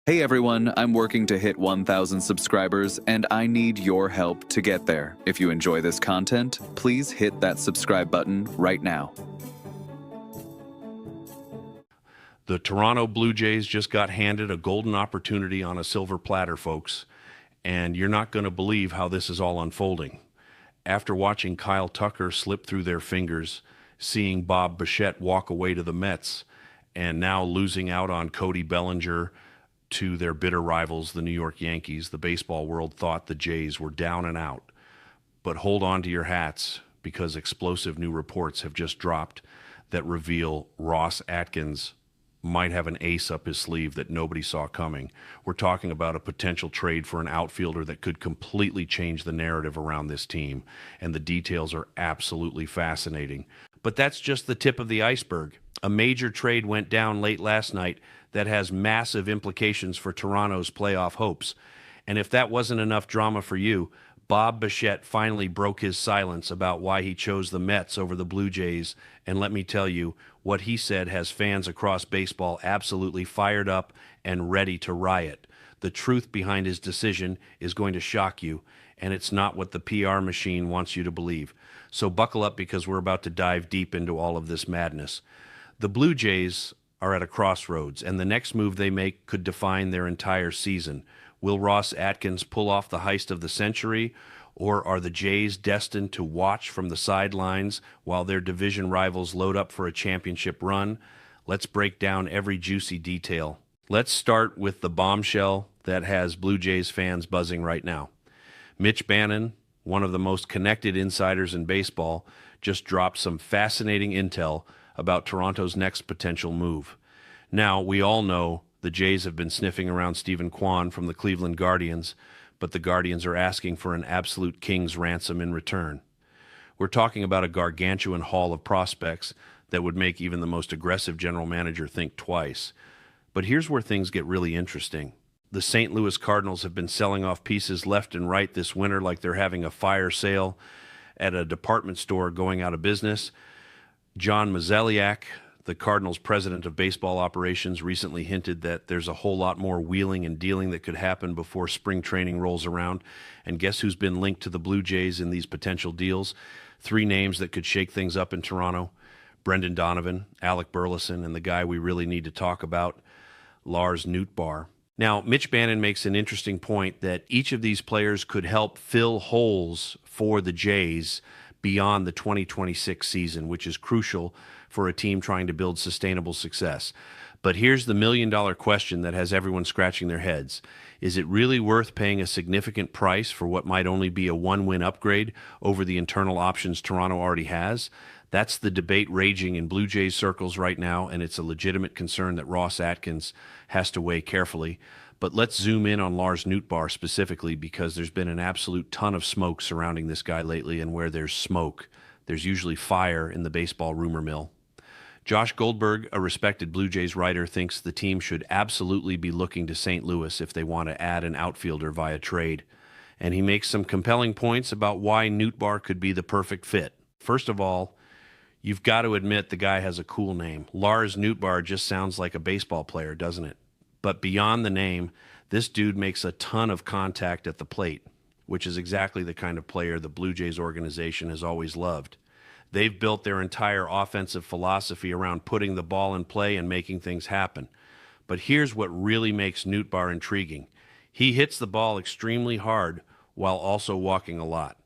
Hey everyone, I'm working to hit 1,000 subscribers, and I need your help to get there. If you enjoy this content, please hit that subscribe button right now. The Toronto Blue Jays just got handed a golden opportunity on a silver platter, folks, and you're not going to believe how this is all unfolding. After watching Kyle Tucker slip through their fingers, seeing Bo Bichette walk away to the Mets, and now losing out on Cody Bellinger to their bitter rivals, the New York Yankees, the baseball world thought the Jays were down and out. But hold on to your hats, because explosive new reports have just dropped that reveal Ross Atkins might have an ace up his sleeve that nobody saw coming. We're talking about a potential trade for an outfielder that could completely change the narrative around this team, and the details are absolutely fascinating. But that's just the tip of the iceberg. A major trade went down late last night that has massive implications for Toronto's playoff hopes. And if that wasn't enough drama for you, Bo Bichette finally broke his silence about why he chose the Mets over the Blue Jays. And let me tell you, what he said has fans across baseball absolutely fired up and ready to riot. The truth behind his decision is going to shock you, and it's not what the PR machine wants you to believe. So buckle up, because we're about to dive deep into all of this madness. The Blue Jays are at a crossroads, and the next move they make could define their entire season. Will Ross Atkins pull off the heist of the century, or are the Jays destined to watch from the sidelines while their division rivals load up for a championship run? Let's break down every juicy detail. Let's start with the bombshell that has Blue Jays fans buzzing right now. Mitch Bannon, one of the most connected insiders in baseball, just dropped some fascinating intel about Toronto's next potential move. Now, we all know the Jays have been sniffing around Stephen Kwan from the Cleveland Guardians, but the Guardians are asking for an absolute king's ransom in return. We're talking about a gargantuan haul of prospects that would make even the most aggressive general manager think twice. But here's where things get really interesting. The St. Louis Cardinals have been selling off pieces left and right this winter like they're having a fire sale at a department store going out of business. John Mozeliak, the Cardinals' president of baseball operations, recently hinted that there's a whole lot more wheeling and dealing that could happen before spring training rolls around. And guess who's been linked to the Blue Jays in these potential deals? 3 names that could shake things up in Toronto: Brendan Donovan, Alec Burleson, and the guy we really need to talk about, Lars Nootbaar. Now, Mitch Bannon makes an interesting point that each of these players could help fill holes for the Jays beyond the 2026 season, which is crucial for a team trying to build sustainable success. But here's the million-dollar question that has everyone scratching their heads. Is it really worth paying a significant price for what might only be a one-win upgrade over the internal options Toronto already has? That's the debate raging in Blue Jays circles right now, and it's a legitimate concern that Ross Atkins has to weigh carefully. But let's zoom in on Lars Nootbaar specifically, because there's been an absolute ton of smoke surrounding this guy lately, and where there's smoke, there's usually fire in the baseball rumor mill. Josh Goldberg, a respected Blue Jays writer, thinks the team should absolutely be looking to St. Louis if they want to add an outfielder via trade. And he makes some compelling points about why Nootbaar could be the perfect fit. First of all, you've got to admit the guy has a cool name. Lars Nootbaar just sounds like a baseball player, doesn't it? But beyond the name, this dude makes a ton of contact at the plate, which is exactly the kind of player the Blue Jays organization has always loved. They've built their entire offensive philosophy around putting the ball in play and making things happen. But here's what really makes Nootbaar intriguing. He hits the ball extremely hard while also walking a lot.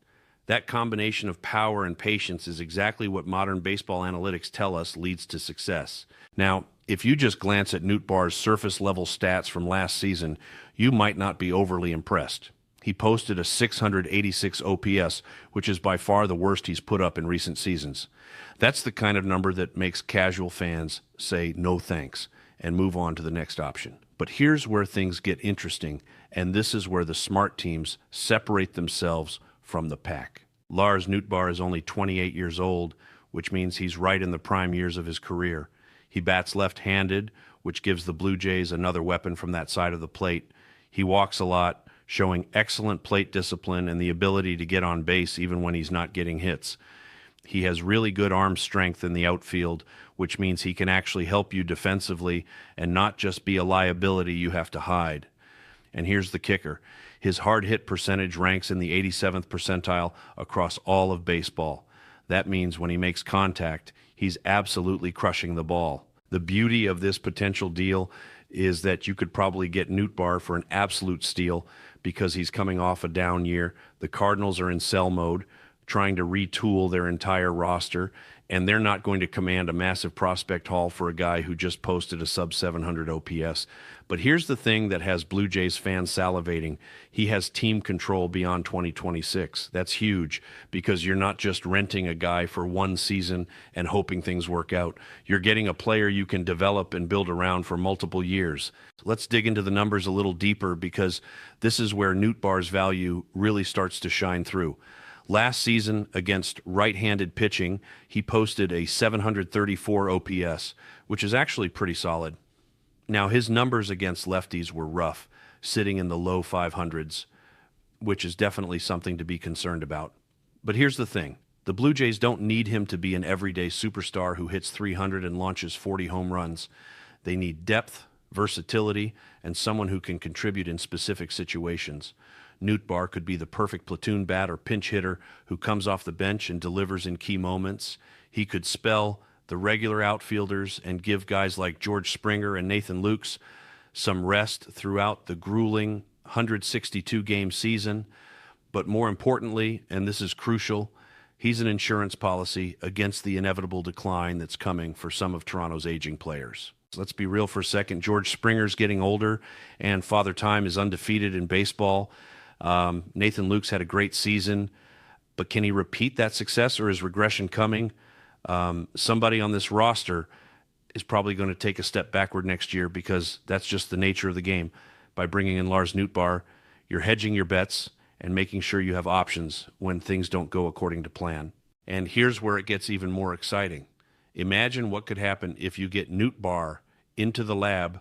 That combination of power and patience is exactly what modern baseball analytics tell us leads to success. Now, if you just glance at Nootbaar's surface-level stats from last season, you might not be overly impressed. He posted a 686 OPS, which is by far the worst he's put up in recent seasons. That's the kind of number that makes casual fans say no thanks and move on to the next option. But here's where things get interesting, and this is where the smart teams separate themselves from the pack. Lars Nootbaar is only 28 years old, which means he's right in the prime years of his career. He bats left-handed, which gives the Blue Jays another weapon from that side of the plate. He walks a lot, showing excellent plate discipline and the ability to get on base even when he's not getting hits. He has really good arm strength in the outfield, which means he can actually help you defensively and not just be a liability you have to hide. And here's the kicker. His hard hit percentage ranks in the 87th percentile across all of baseball. That means when he makes contact, he's absolutely crushing the ball. The beauty of this potential deal is that you could probably get Nootbaar for an absolute steal because he's coming off a down year. The Cardinals are in sell mode, trying to retool their entire roster, and they're not going to command a massive prospect haul for a guy who just posted a sub 700 OPS. But here's the thing that has Blue Jays fans salivating. He has team control beyond 2026. That's huge because you're not just renting a guy for one season and hoping things work out. You're getting a player you can develop and build around for multiple years. Let's dig into the numbers a little deeper because this is where Nootbaar's value really starts to shine through. Last season, against right-handed pitching, he posted a 734 OPS, which is actually pretty solid. Now, his numbers against lefties were rough, sitting in the low 500s, which is definitely something to be concerned about. But here's the thing. The Blue Jays don't need him to be an everyday superstar who hits 300 and launches 40 home runs. They need depth, versatility, and someone who can contribute in specific situations. Nootbaar could be the perfect platoon bat or pinch hitter who comes off the bench and delivers in key moments. He could spell the regular outfielders and give guys like George Springer and Nathan Lukes some rest throughout the grueling 162-game season. But more importantly, and this is crucial, he's an insurance policy against the inevitable decline that's coming for some of Toronto's aging players. Let's be real for a second. George Springer's getting older, and Father Time is undefeated in baseball. Nathan Lukes had a great season, but can he repeat that success, or is regression coming? Somebody on this roster is probably going to take a step backward next year because that's just the nature of the game. By bringing in Lars Nootbaar, you're hedging your bets and making sure you have options when things don't go according to plan. And here's where it gets even more exciting. Imagine what could happen if you get Nootbaar into the lab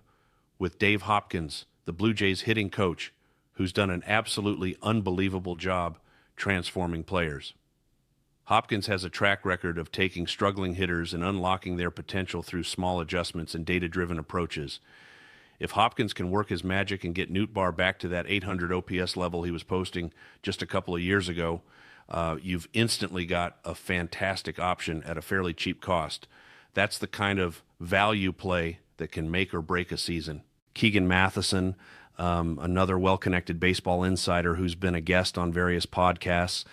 with Dave Hopkins, the Blue Jays hitting coach, who's done an absolutely unbelievable job transforming players. Hopkins has a track record of taking struggling hitters and unlocking their potential through small adjustments and data-driven approaches. If Hopkins can work his magic and get Nootbaar back to that 800 OPS level he was posting just a couple of years ago, you've instantly got a fantastic option at a fairly cheap cost. That's the kind of value play that can make or break a season. Keegan Matheson, another well-connected baseball insider who's been a guest on various podcasts,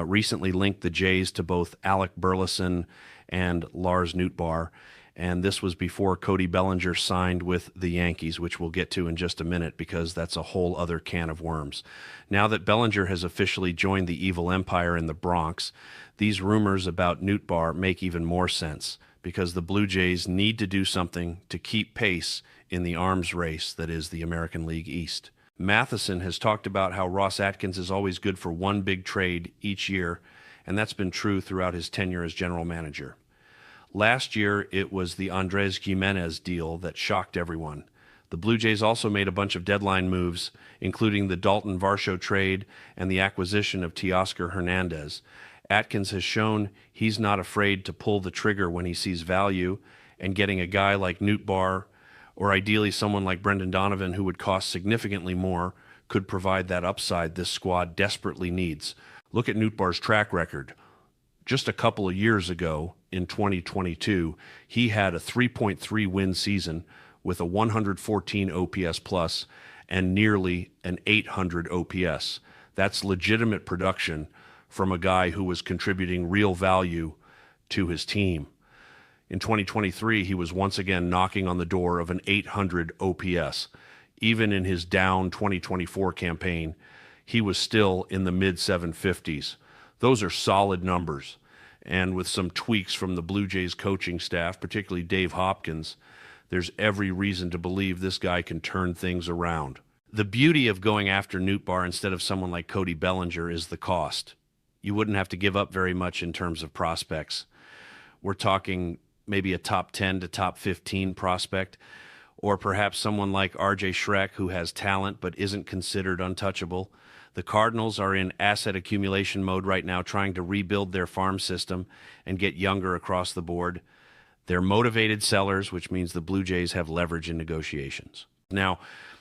recently linked the Jays to both Alec Burleson and Lars Nootbaar, and this was before Cody Bellinger signed with the Yankees, which we'll get to in just a minute because that's a whole other can of worms. Now that Bellinger has officially joined the evil empire in the Bronx, these rumors about Nootbaar make even more sense because the Blue Jays need to do something to keep pace in the arms race that is the American League East. Matheson has talked about how Ross Atkins is always good for one big trade each year, and that's been true throughout his tenure as general manager. Last year, it was the Andres Gimenez deal that shocked everyone. The Blue Jays also made a bunch of deadline moves, including the Dalton Varsho trade and the acquisition of Teoscar Hernandez. Atkins has shown he's not afraid to pull the trigger when he sees value, and getting a guy like Nootbaar, or ideally someone like Brendan Donovan who would cost significantly more, could provide that upside this squad desperately needs. Look at Nootbaar's track record. Just a couple of years ago, in 2022, he had a 3.3 win season with a 114 OPS plus and nearly an 800 OPS. That's legitimate production from a guy who was contributing real value to his team. In 2023, he was once again knocking on the door of an 800 OPS. Even in his down 2024 campaign, he was still in the mid-750s. Those are solid numbers. And with some tweaks from the Blue Jays coaching staff, particularly Dave Hopkins, there's every reason to believe this guy can turn things around. The beauty of going after Nootbaar instead of someone like Cody Bellinger is the cost. You wouldn't have to give up very much in terms of prospects. We're talking maybe a top 10 to top 15 prospect, or perhaps someone like RJ Schreck, who has talent but isn't considered untouchable. The Cardinals are in asset accumulation mode right now, trying to rebuild their farm system and get younger across the board. They're motivated sellers, which means the Blue Jays have leverage in negotiations. Now,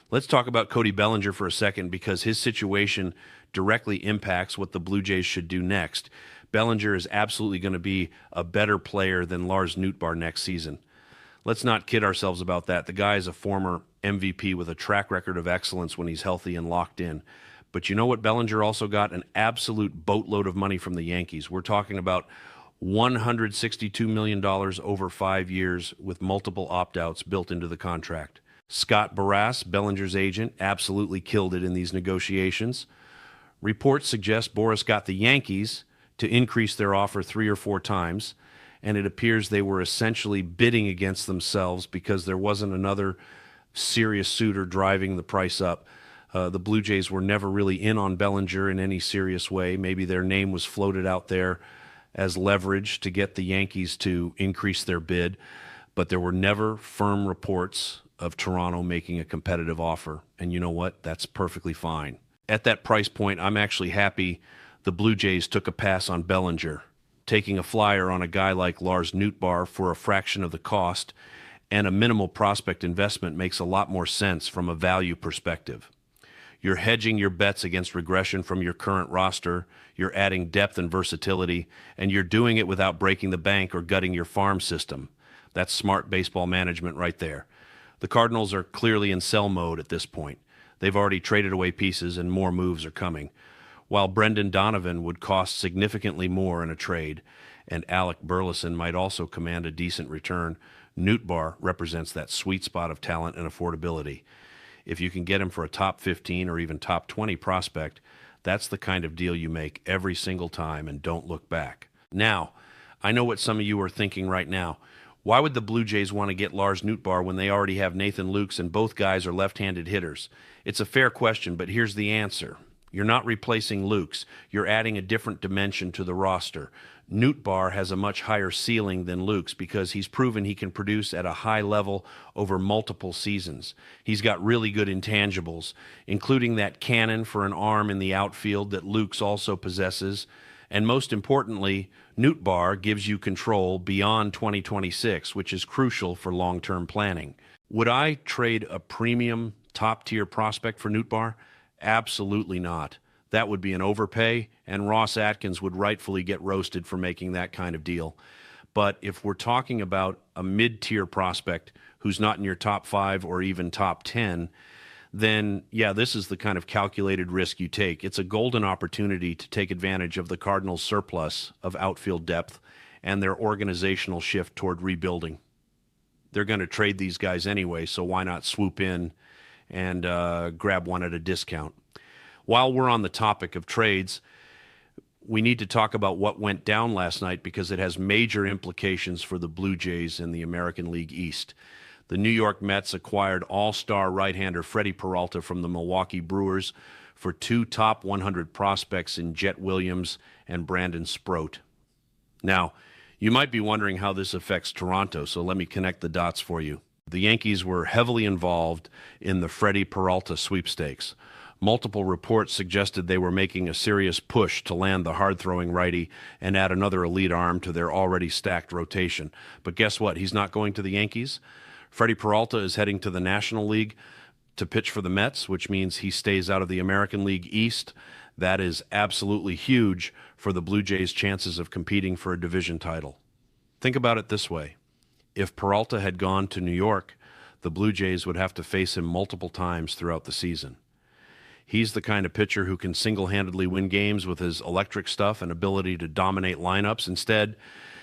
let's talk about Cody Bellinger for a second, because his situation directly impacts what the Blue Jays should do next. Bellinger is absolutely going to be a better player than Lars Nootbaar next season. Let's not kid ourselves about that. The guy is a former MVP with a track record of excellence when he's healthy and locked in. But you know what Bellinger also got? An absolute boatload of money from the Yankees. We're talking about $162 million over 5 years with multiple opt-outs built into the contract. Scott Barras, Bellinger's agent, absolutely killed it in these negotiations. Reports suggest Boras got the Yankees to increase their offer 3 or 4 times, and it appears they were essentially bidding against themselves because there wasn't another serious suitor driving the price up. The Blue Jays were never really in on Bellinger in any serious way. Maybe their name was floated out there as leverage to get the Yankees to increase their bid, but there were never firm reports of Toronto making a competitive offer. And you know what? That's perfectly fine. At that price point, I'm actually happy the Blue Jays took a pass on Bellinger. Taking a flyer on a guy like Lars Nootbaar for a fraction of the cost and a minimal prospect investment makes a lot more sense from a value perspective. You're hedging your bets against regression from your current roster, you're adding depth and versatility, and you're doing it without breaking the bank or gutting your farm system. That's smart baseball management right there. The Cardinals are clearly in sell mode at this point. They've already traded away pieces and more moves are coming. While Brendan Donovan would cost significantly more in a trade, and Alec Burleson might also command a decent return, Nootbaar represents that sweet spot of talent and affordability. If you can get him for a top 15 or even top 20 prospect, that's the kind of deal you make every single time and don't look back. Now, I know what some of you are thinking right now. Why would the Blue Jays want to get Lars Nootbaar when they already have Nathan Lukes and both guys are left-handed hitters? It's a fair question, but here's the answer. You're not replacing Lukes. You're adding a different dimension to the roster. Nootbaar has a much higher ceiling than Lukes because he's proven he can produce at a high level over multiple seasons. He's got really good intangibles, including that cannon for an arm in the outfield that Lukes also possesses. And most importantly, Nootbaar gives you control beyond 2026, which is crucial for long-term planning. Would I trade a premium top-tier prospect for Nootbaar? Absolutely not. That would be an overpay, and Ross Atkins would rightfully get roasted for making that kind of deal. But if we're talking about a mid-tier prospect who's not in your top 5 or even top 10, then, yeah, this is the kind of calculated risk you take. It's a golden opportunity to take advantage of the Cardinals' surplus of outfield depth and their organizational shift toward rebuilding. They're going to trade these guys anyway, so why not swoop in and grab one at a discount? While we're on the topic of trades, we need to talk about what went down last night because it has major implications for the Blue Jays in the American League East. The New York Mets acquired all-star right-hander Freddie Peralta from the Milwaukee Brewers for 2 top 100 prospects in Jet Williams and Brandon Sproat. Now, you might be wondering how this affects Toronto, so let me connect the dots for you. The Yankees were heavily involved in the Freddie Peralta sweepstakes. Multiple reports suggested they were making a serious push to land the hard-throwing righty and add another elite arm to their already stacked rotation. But guess what? He's not going to the Yankees. Freddie Peralta is heading to the National League to pitch for the Mets, which means he stays out of the American League East. That is absolutely huge for the Blue Jays' chances of competing for a division title. Think about it this way. If Peralta had gone to New York, the Blue Jays would have to face him multiple times throughout the season. He's the kind of pitcher who can single-handedly win games with his electric stuff and ability to dominate lineups. Instead,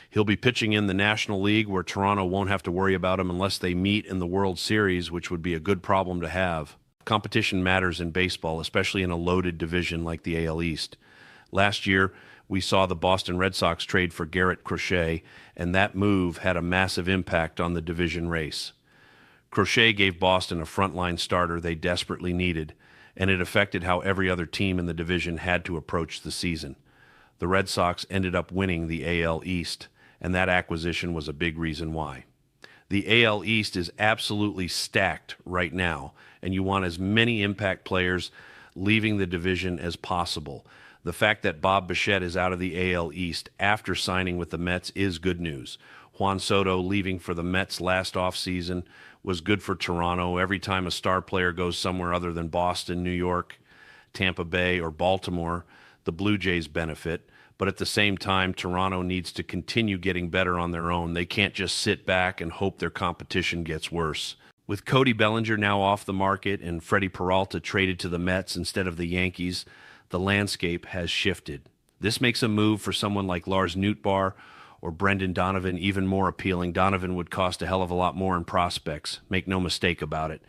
he'll be pitching in the National League where Toronto won't have to worry about him unless they meet in the World Series, which would be a good problem to have. Competition matters in baseball, especially in a loaded division like the AL East. Last year, we saw the Boston Red Sox trade for Garrett Crochet, and that move had a massive impact on the division race. Crochet gave Boston a frontline starter they desperately needed, and it affected how every other team in the division had to approach the season. The Red Sox ended up winning the AL East, and that acquisition was a big reason why. The AL East is absolutely stacked right now, and you want as many impact players leaving the division as possible. The fact that Bob Bichette is out of the AL East after signing with the Mets is good news. Juan Soto leaving for the Mets last offseason was good for Toronto. Every time a star player goes somewhere other than Boston, New York, Tampa Bay, or Baltimore, the Blue Jays benefit. But at the same time, Toronto needs to continue getting better on their own. They can't just sit back and hope their competition gets worse. With Cody Bellinger now off the market and Freddie Peralta traded to the Mets instead of the Yankees, the landscape has shifted. This makes a move for someone like Lars Nootbaar or Brendan Donovan even more appealing. Donovan would cost a hell of a lot more in prospects. Make no mistake about it.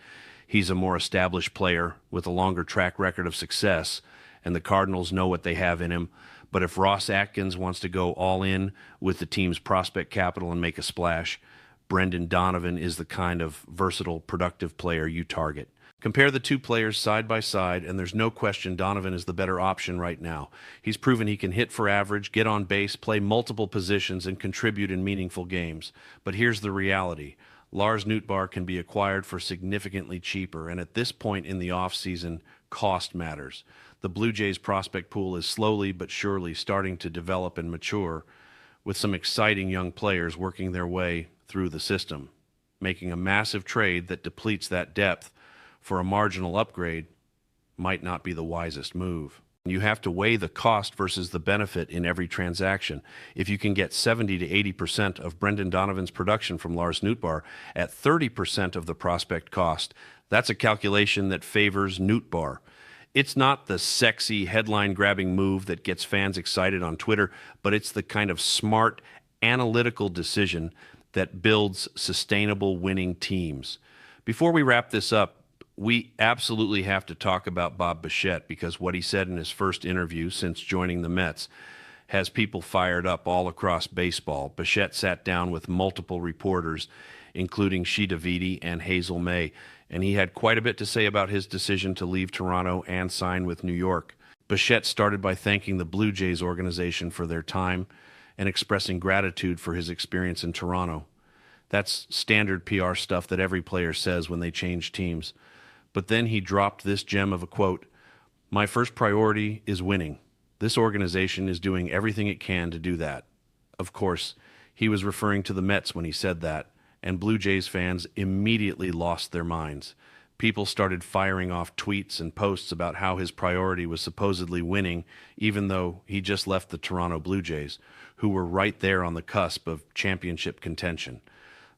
He's a more established player with a longer track record of success, and the Cardinals know what they have in him. But if Ross Atkins wants to go all in with the team's prospect capital and make a splash, Brendan Donovan is the kind of versatile, productive player you target. Compare the two players side by side, and there's no question Donovan is the better option right now. He's proven he can hit for average, get on base, play multiple positions, and contribute in meaningful games. But here's the reality. Lars Nootbaar can be acquired for significantly cheaper, and at this point in the offseason, cost matters. The Blue Jays prospect pool is slowly but surely starting to develop and mature, with some exciting young players working their way through the system. Making a massive trade that depletes that depth for a marginal upgrade might not be the wisest move. You have to weigh the cost versus the benefit in every transaction. If you can get 70 to 80% of Brendan Donovan's production from Lars Nootbaar at 30% of the prospect cost, that's a calculation that favors Nootbaar. It's not the sexy headline-grabbing move that gets fans excited on Twitter, but it's the kind of smart, analytical decision that builds sustainable winning teams. Before we wrap this up, we absolutely have to talk about Bob Bichette, because what he said in his first interview since joining the Mets has people fired up all across baseball. Bichette sat down with multiple reporters, including Sheeta Viti and Hazel May, and he had quite a bit to say about his decision to leave Toronto and sign with New York. Bichette started by thanking the Blue Jays organization for their time and expressing gratitude for his experience in Toronto. That's standard PR stuff that every player says when they change teams. But then he dropped this gem of a quote: "My first priority is winning. This organization is doing everything it can to do that." Of course, he was referring to the Mets when he said that, and Blue Jays fans immediately lost their minds. People started firing off tweets and posts about how his priority was supposedly winning, even though he just left the Toronto Blue Jays, who were right there on the cusp of championship contention.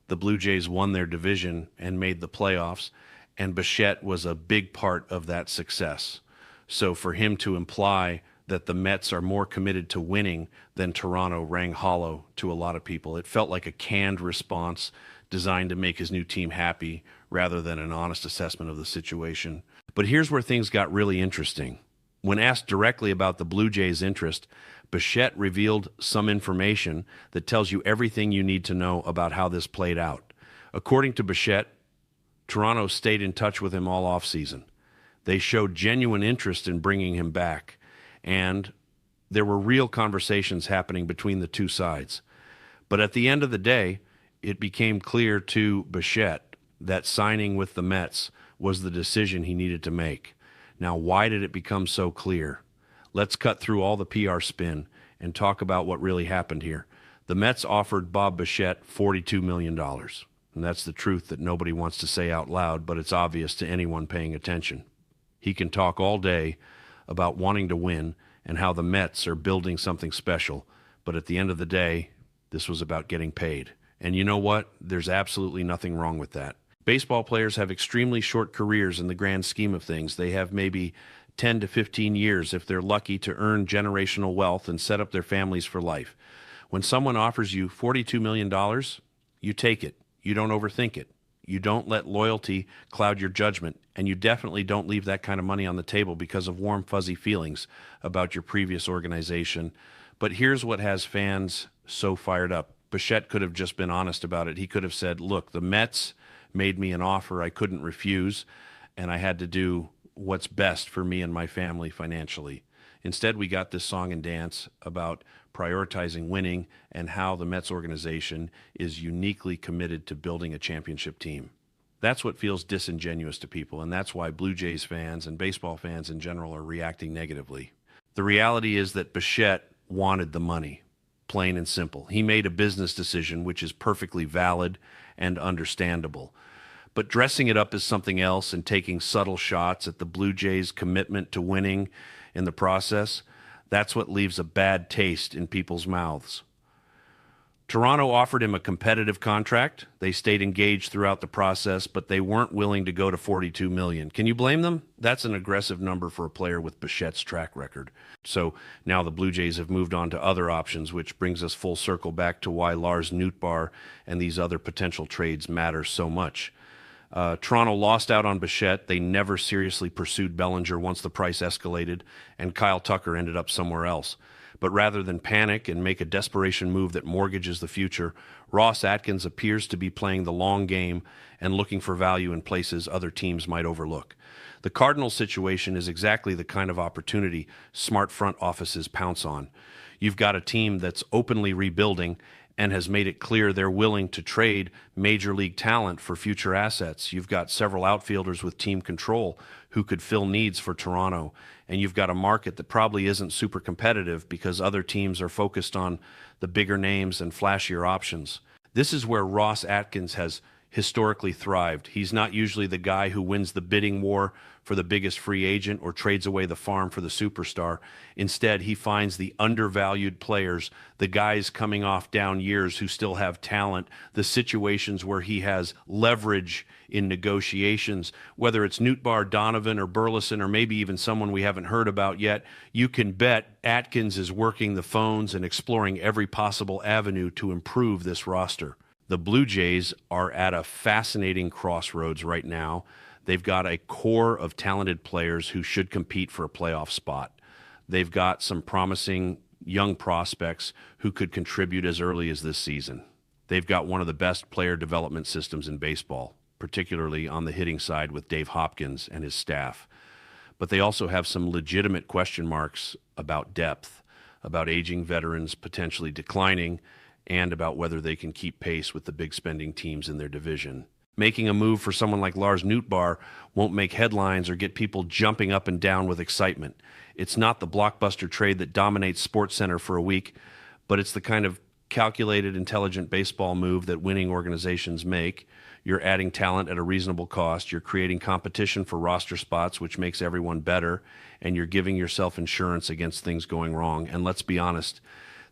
The Blue Jays won their division and made the playoffs, and Bashette was a big part of that success. So for him to imply that the Mets are more committed to winning than Toronto rang hollow to a lot of people. It felt like a canned response designed to make his new team happy rather than an honest assessment of the situation. But here's where things got really interesting. When asked directly about the Blue Jays' interest, Bashette revealed some information that tells you everything you need to know about how this played out. According to Bashette, Toronto stayed in touch with him all offseason. They showed genuine interest in bringing him back, and there were real conversations happening between the two sides. But at the end of the day, it became clear to Bashette that signing with the Mets was the decision he needed to make. Now, why did it become so clear? Let's cut through all the PR spin and talk about what really happened here. The Mets offered Bob Bichette $42 million. And that's the truth that nobody wants to say out loud, but it's obvious to anyone paying attention. He can talk all day about wanting to win and how the Mets are building something special, but at the end of the day, this was about getting paid. And you know what? There's absolutely nothing wrong with that. Baseball players have extremely short careers in the grand scheme of things. They have maybe 10 to 15 years if they're lucky to earn generational wealth and set up their families for life. When someone offers you $42 million, you take it. You don't overthink it. You don't let loyalty cloud your judgment, and you definitely don't leave that kind of money on the table because of warm, fuzzy feelings about your previous organization. But here's what has fans so fired up. Bashette could have just been honest about it. He could have said, look, the Mets made me an offer I couldn't refuse, and I had to do what's best for me and my family financially. Instead, we got this song and dance about prioritizing winning, and how the Mets organization is uniquely committed to building a championship team. That's what feels disingenuous to people, and that's why Blue Jays fans and baseball fans in general are reacting negatively. The reality is that Bashette wanted the money, plain and simple. He made a business decision, which is perfectly valid and understandable. But dressing it up as something else and taking subtle shots at the Blue Jays' commitment to winning in the process, that's what leaves a bad taste in people's mouths. Toronto offered him a competitive contract. They stayed engaged throughout the process, but they weren't willing to go to $42 million. Can you blame them? That's an aggressive number for a player with Bachette's track record. So now the Blue Jays have moved on to other options, which brings us full circle back to why Lars Nootbaar and these other potential trades matter so much. Toronto lost out on Bashette. They never seriously pursued Bellinger once the price escalated, and Kyle Tucker ended up somewhere else. But rather than panic and make a desperation move that mortgages the future, Ross Atkins appears to be playing the long game and looking for value in places other teams might overlook. The Cardinals situation is exactly the kind of opportunity smart front offices pounce on. You've got a team that's openly rebuilding and has made it clear they're willing to trade major league talent for future assets. You've got several outfielders with team control who could fill needs for Toronto, and you've got a market that probably isn't super competitive because other teams are focused on the bigger names and flashier options. This is where Ross Atkins has historically thrived. He's not usually the guy who wins the bidding war for the biggest free agent or trades away the farm for the superstar. Instead, he finds the undervalued players, the guys coming off down years who still have talent, the situations where he has leverage in negotiations, whether it's Nootbaar, Donovan, or Burleson, or maybe even someone we haven't heard about yet. You can bet Atkins is working the phones and exploring every possible avenue to improve this roster. The Blue Jays are at a fascinating crossroads right now. They've got a core of talented players who should compete for a playoff spot. They've got some promising young prospects who could contribute as early as this season. They've got one of the best player development systems in baseball, particularly on the hitting side with Dave Hopkins and his staff. But they also have some legitimate question marks about depth, about aging veterans potentially declining, and about whether they can keep pace with the big spending teams in their division. Making a move for someone like Lars Nootbaar won't make headlines or get people jumping up and down with excitement. It's not the blockbuster trade that dominates SportsCenter for a week, but it's the kind of calculated, intelligent baseball move that winning organizations make. You're adding talent at a reasonable cost. You're creating competition for roster spots, which makes everyone better, and you're giving yourself insurance against things going wrong. And let's be honest,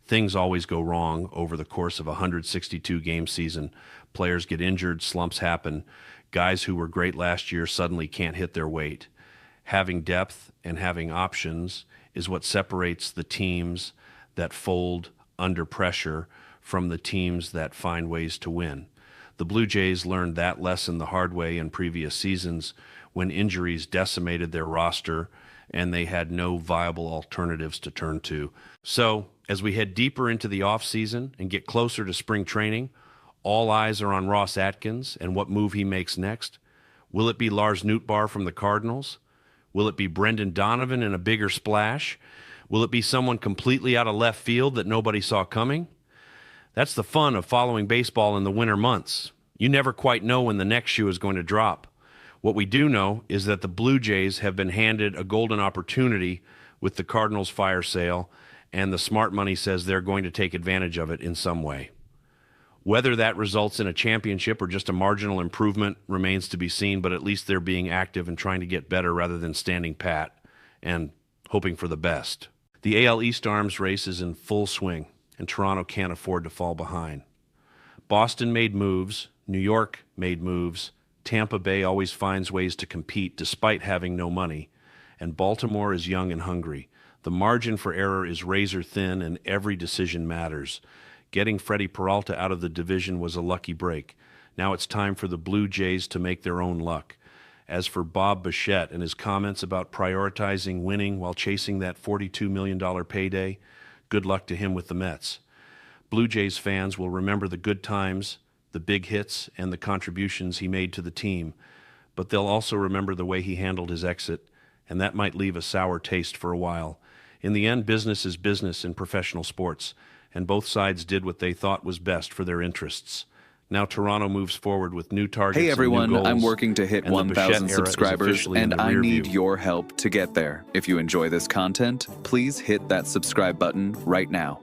things always go wrong over the course of a 162-game season. Players get injured, slumps happen. Guys who were great last year suddenly can't hit their weight. Having depth and having options is what separates the teams that fold under pressure from the teams that find ways to win. The Blue Jays learned that lesson the hard way in previous seasons when injuries decimated their roster and they had no viable alternatives to turn to. So, as we head deeper into the offseason and get closer to spring training, all eyes are on Ross Atkins and what move he makes next. Will it be Lars Nootbaar from the Cardinals? Will it be Brendan Donovan in a bigger splash? Will it be someone completely out of left field that nobody saw coming? That's the fun of following baseball in the winter months. You never quite know when the next shoe is going to drop. What we do know is that the Blue Jays have been handed a golden opportunity with the Cardinals fire sale, and the smart money says they're going to take advantage of it in some way. Whether that results in a championship or just a marginal improvement remains to be seen, but at least they're being active and trying to get better rather than standing pat and hoping for the best. The AL East arms race is in full swing, and Toronto can't afford to fall behind. Boston made moves, New York made moves, Tampa Bay always finds ways to compete despite having no money, and Baltimore is young and hungry. The margin for error is razor thin, and every decision matters. Getting Freddie Peralta out of the division was a lucky break. Now it's time for the Blue Jays to make their own luck. As for Bob Bichette and his comments about prioritizing winning while chasing that $42 million payday, good luck to him with the Mets. Blue Jays fans will remember the good times, the big hits, and the contributions he made to the team, but they'll also remember the way he handled his exit, and that might leave a sour taste for a while. In the end, business is business in professional sports, and both sides did what they thought was best for their interests. Now Toronto moves forward with new targets. Hey everyone, and new goals, I'm working to hit and the 1,000 Bashette era is subscribers, officially in and the I rear need view. your help to get there. If you enjoy this content, please hit that subscribe button right now.